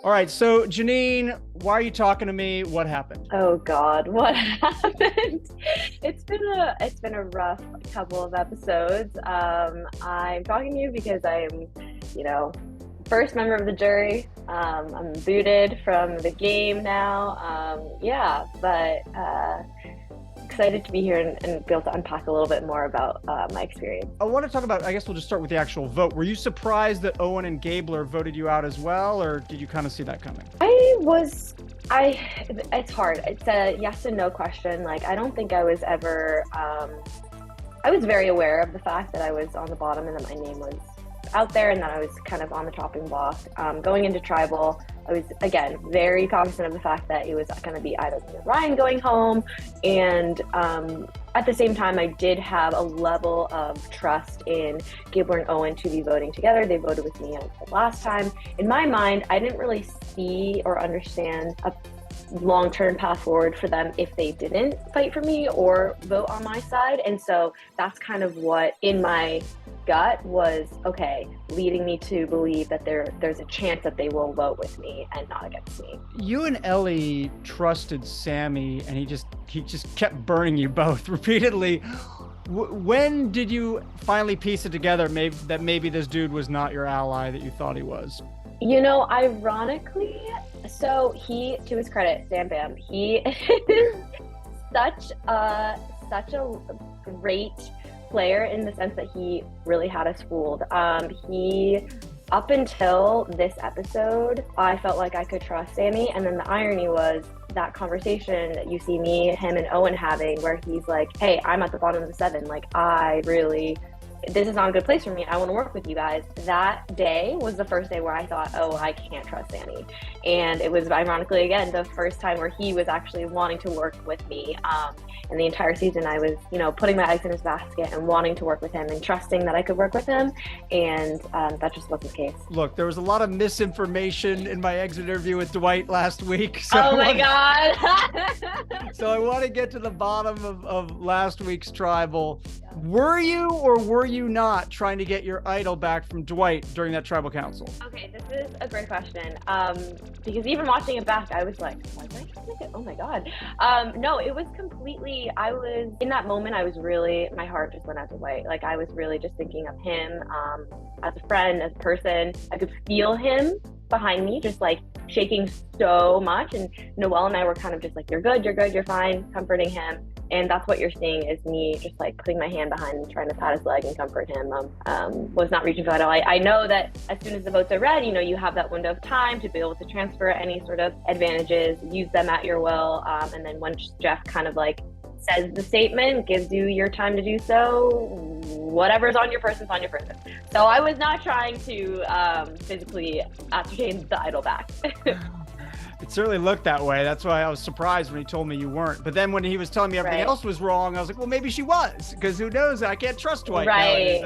All right, so Jeanine, why are you talking to me? What happened? Oh God, what happened? It's been a rough couple of episodes. I'm talking to you because I'm, you know, first member of the jury. I'm booted from the game now. Yeah, but excited to be here and be able to unpack a little bit more about my experience. I want to talk about, I guess we'll just start with the actual vote. Were you surprised that Owen and Gabler voted you out as well, or did you kind of see that coming? It's hard. It's a yes and no question. Like, I don't think I was ever, I was very aware of the fact that I was on the bottom and that my name was out there and that I was kind of on the chopping block. Going into Tribal, I was, again, very cognizant of the fact that it was going to be either Ryan going home, and at the same time, I did have a level of trust in Gabler and Owen to be voting together. They voted with me last time. In my mind, I didn't really see or understand a long-term path forward for them if they didn't fight for me or vote on my side. And so that's kind of what, in my gut, was okay, leading me to believe that there's a chance that they will vote with me and not against me. You and Ellie trusted Sammy, and he just kept burning you both repeatedly. When did you finally piece it together that maybe this dude was not your ally that you thought he was? You know, ironically, so he, to his credit, Sam Bam, he is such a great player in the sense that he really had us fooled. He, up until this episode, I felt like I could trust Sammy, and then the irony was that conversation that you see me, him, and Owen having, where he's like, hey, I'm at the bottom of the 7, like, this is not a good place for me. I want to work with you guys. That day was the first day where I thought, oh, I can't trust Sammy. And it was, ironically, again, the first time where he was actually wanting to work with me. And the entire season, I was, putting my eggs in his basket and wanting to work with him and trusting that I could work with him. And that just wasn't the case. Look, there was a lot of misinformation in my exit interview with Dwight last week. So oh my God. So I want to get to the bottom of last week's Tribal. Were you or were you not trying to get your idol back from Dwight during that Tribal Council? Okay, this is a great question. Because even watching it back, I was like, was I trying to get, oh my God. No, it was completely, in that moment, I was really, my heart just went out to Dwight. Like, I was really just thinking of him as a friend, as a person. I could feel him behind me, just like shaking so much. And Noelle and I were kind of just like, you're good, you're fine, comforting him. And that's what you're seeing is me just like putting my hand behind him, trying to pat his leg and comfort him. Was not reaching for that. I know that as soon as the votes are read, you have that window of time to be able to transfer any sort of advantages, use them at your will. And then once Jeff kind of like says the statement, gives you your time to do so, whatever's on your person's on your person. So I was not trying to physically ascertain the idol back. It certainly looked that way. That's why I was surprised when he told me you weren't. But then when he was telling me everything else was wrong, I was like, well, maybe she was, because who knows? I can't trust Dwight. Right.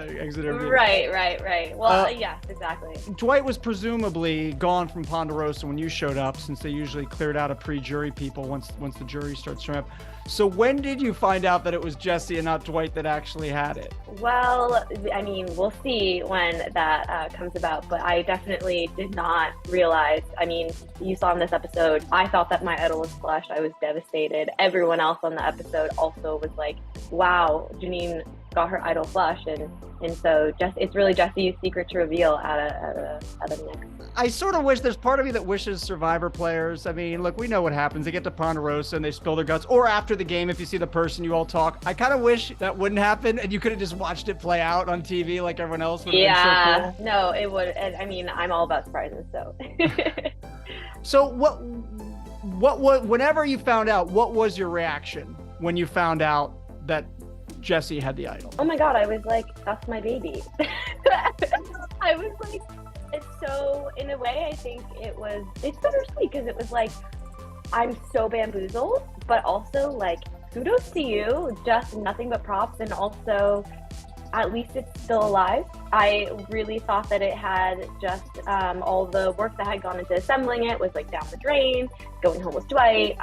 Right. Well, yes, exactly. Dwight was presumably gone from Ponderosa when you showed up, since they usually cleared out of pre-jury people once the jury starts showing up. So when did you find out that it was Jesse and not Dwight that actually had it? Well, I mean, we'll see when that comes about, but I definitely did not realize. I mean, you saw in this episode, I thought that my idol was flushed. I was devastated. Everyone else on the episode also was like, wow, Jeanine got her idol flushed. And so it's really Jesse's secret to reveal out of the mix. I sort of wish, there's part of me that wishes Survivor players, I mean, look, we know what happens. They get to Ponderosa and they spill their guts, or after the game, if you see the person, you all talk. I kind of wish that wouldn't happen and you could have just watched it play out on TV like everyone else would have been so cool. No, it would. I mean, I'm all about surprises, so. So whenever you found out, what was your reaction when you found out that Jesse had the idol? Oh my God, I was like, that's my baby. I was like, it's so, in a way, I think it's bittersweet, because it was like, I'm so bamboozled, but also like, kudos to you, just nothing but props, and also, at least it's still alive. I really thought that it had just all the work that had gone into assembling it was like down the drain, going home with Dwight.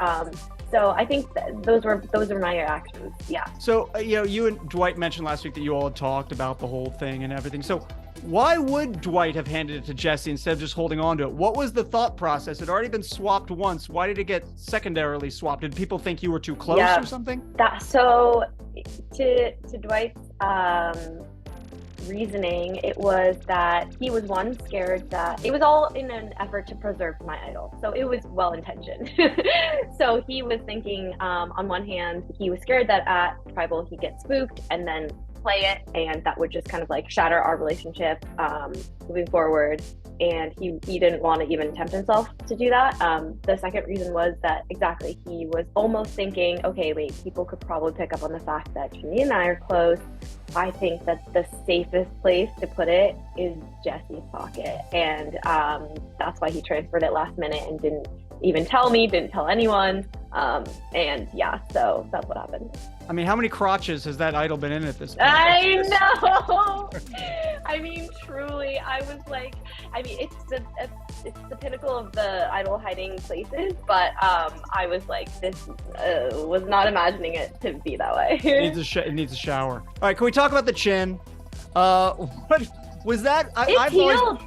So I think those were my reactions. Yeah. So you and Dwight mentioned last week that you all had talked about the whole thing and everything. So Why would Dwight have handed it to Jesse instead of just holding on to it? What was the thought process? It had already been swapped once. Why did it get secondarily swapped? Did people think you were too close or something? So to Dwight's reasoning, it was that he was scared that it was all in an effort to preserve my idol. So it was well intentioned. So he was thinking, on one hand, he was scared that at Tribal he'd get spooked and then play it, and that would just kind of like shatter our relationship moving forward. And he didn't want to even tempt himself to do that. The second reason was that exactly, he was almost thinking, okay, wait, people could probably pick up on the fact that Jeanine and I are close. I think that the safest place to put it is Jesse's pocket. And that's why he transferred it last minute and didn't even tell me, didn't tell anyone. And yeah, so that's what happened. I mean, how many crotches has that idol been in at this point? I know. I mean, truly, I was like, I mean, it's the pinnacle of the idol hiding places, but I was like, this was not imagining it to be that way. It needs a shower. All right, can we talk about the chin? What was that? It's healed.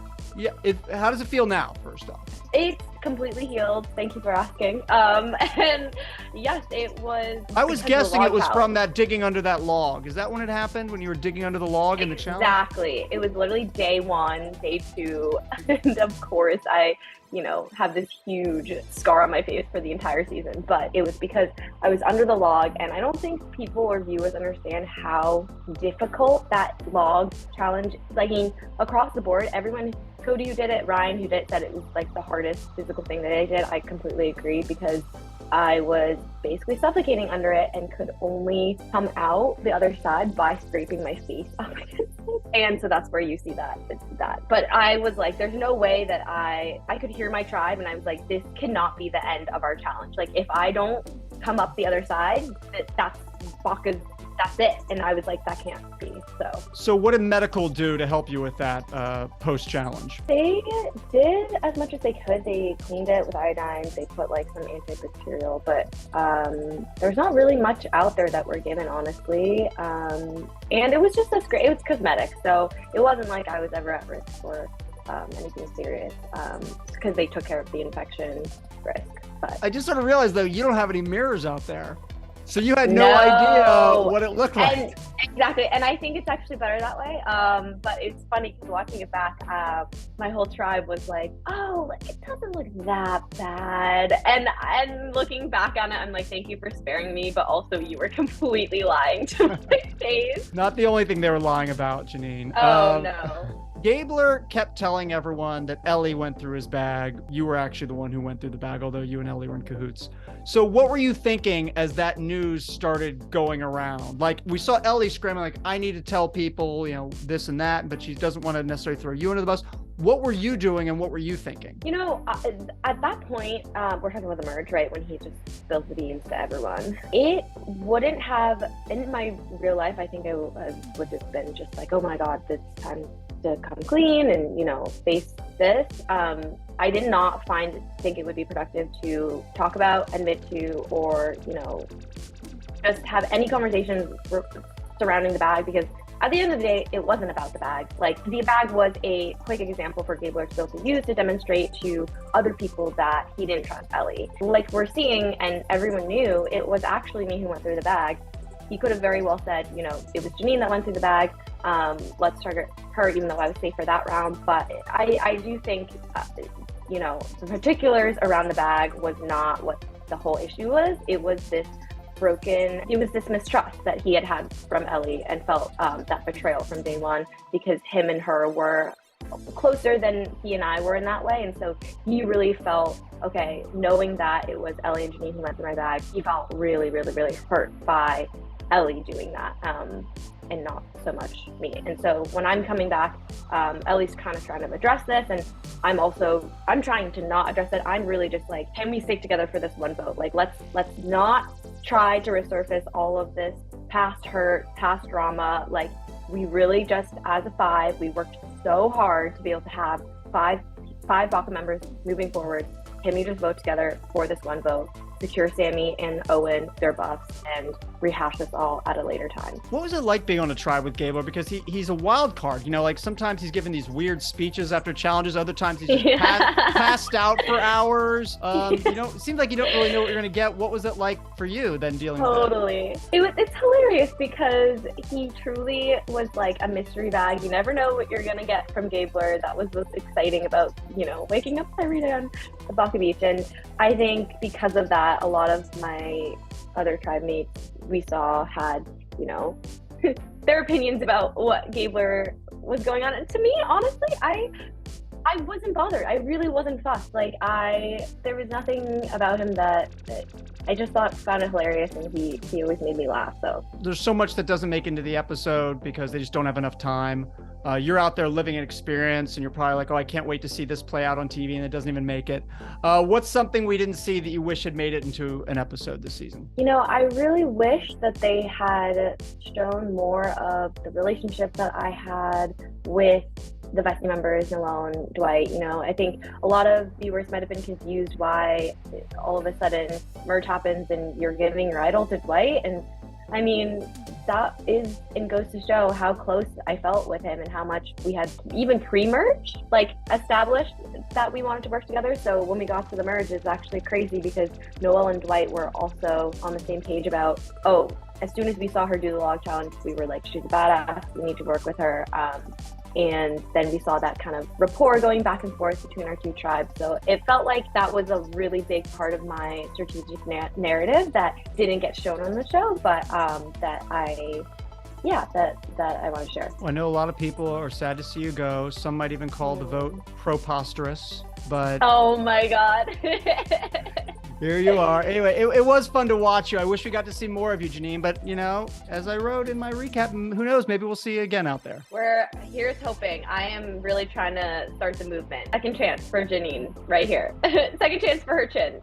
How does it feel now? First off, it's completely healed. Thank you for asking. And yes, it was. I was guessing it was from that digging under that log. Is that when it happened? When you were digging under the log in the challenge? Exactly. It was literally day 1, day 2, and of course I have this huge scar on my face for the entire season, but it was because I was under the log, and I don't think people or viewers understand how difficult that log challenge, like across the board, everyone, Cody who did it, Ryan who did it, said it was like the hardest physical thing that I did. I completely agree, because I was basically suffocating under it and could only come out the other side by scraping my face up against it. And so that's where you see that. It's that. But I was like, there's no way that I could hear my tribe, and I was like, this cannot be the end of our challenge. Like, if I don't come up the other side, that's it. And I was like, that can't be. So what did medical do to help you with that post-challenge? They did as much as they could. They cleaned it with iodine. They put like some antibacterial, but there's not really much out there that we're given, honestly. And it was just it was cosmetic. So it wasn't like I was ever at risk for anything serious, because they took care of the infection risk. But I just sort of realized, though, you don't have any mirrors out there. So you had no idea what it looked like. Exactly. And I think it's actually better that way. But it's funny because watching it back, my whole tribe was like, oh, it doesn't look that bad. And looking back on it, I'm like, thank you for sparing me. But also, you were completely lying to my face. Not the only thing they were lying about, Jeanine. Oh, no. Gabler kept telling everyone that Ellie went through his bag. You were actually the one who went through the bag, although you and Ellie were in cahoots. So what were you thinking as that news started going around? Like, we saw Ellie screaming, like, I need to tell people, this and that, but she doesn't want to necessarily throw you under the bus. What were you doing and what were you thinking? At that point, we're talking about the merge, right? When he just spilled the beans to everyone. It wouldn't have, in my real life, I think I would have been just like, oh my God, it's time to come clean and, face this. I did not think it would be productive to talk about, admit to, or, just have any conversations surrounding the bag, because at the end of the day, it wasn't about the bag. Like, the bag was a quick example for Gabler to be able to use to demonstrate to other people that he didn't trust Ellie. Like we're seeing, and everyone knew, it was actually me who went through the bag. He could have very well said, it was Jeanine that went through the bag. Let's target her, even though I was safe for that round. But I do think, the particulars around the bag was not what the whole issue was. It was this mistrust that he had from Ellie, and felt that betrayal from day one, because him and her were closer than he and I were in that way. And so he really felt, okay, knowing that it was Ellie and Jeanine who went through my bag, he felt really, really, really hurt by Ellie doing that, and not so much me. And so when I'm coming back, Ellie's kind of trying to address this, and I'm trying to not address it. I'm really just like, can we stick together for this one vote? Like, let's not try to resurface all of this past hurt, past drama. Like, we really just, as a 5, we worked so hard to be able to have five BACA members moving forward. Can we just vote together for this one vote? secure Sammy and Owen their buffs and rehash this all at a later time. What was it like being on a tribe with Gabler? Because he's a wild card. You know, like sometimes he's giving these weird speeches after challenges. Other times he's just passed out for hours. You know, it seems like you don't really know what you're going to get. What was it like for you then dealing with it? It's hilarious because he truly was like a mystery bag. You never know what you're going to get from Gabler. That was what's exciting about, you know, waking up every day on the Baka Beach. And I think because of that, a lot of my other tribe mates we saw had, you know, their opinions about what Gabler was going on. And to me, honestly, I wasn't bothered. I really wasn't fussed. Like there was nothing about him that I just found it hilarious, and he always made me laugh. So there's so much that doesn't make into the episode because they just don't have enough time. You're out there living an experience, and you're probably like, oh, I can't wait to see this play out on TV, and it doesn't even make it. What's something we didn't see that you wish had made it into an episode this season? You know, I really wish that they had shown more of the relationship that I had with the Vesty members, Noelle and Dwight. You know, I think a lot of viewers might have been confused why all of a sudden merge happens and you're giving your idol to Dwight. And I mean, that is and goes to show how close I felt with him and how much we had even pre-merge, like established that we wanted to work together. So when we got to the merge, it's actually crazy because Noelle and Dwight were also on the same page about, oh, as soon as we saw her do the log challenge, we were like, she's a badass, we need to work with her. And then we saw that kind of rapport going back and forth between our two tribes. So it felt like that was a really big part of my strategic narrative that didn't get shown on the show, but that I want to share. Well, I know a lot of people are sad to see you go. Some might even call the vote preposterous, but... Oh my God. Here you are. Anyway, it was fun to watch you. I wish we got to see more of you, Jeanine, but you know, as I wrote in my recap, who knows, maybe we'll see you again out there. Here's hoping. I am really trying to start the movement. Second chance for Jeanine right here. Second chance for her chin.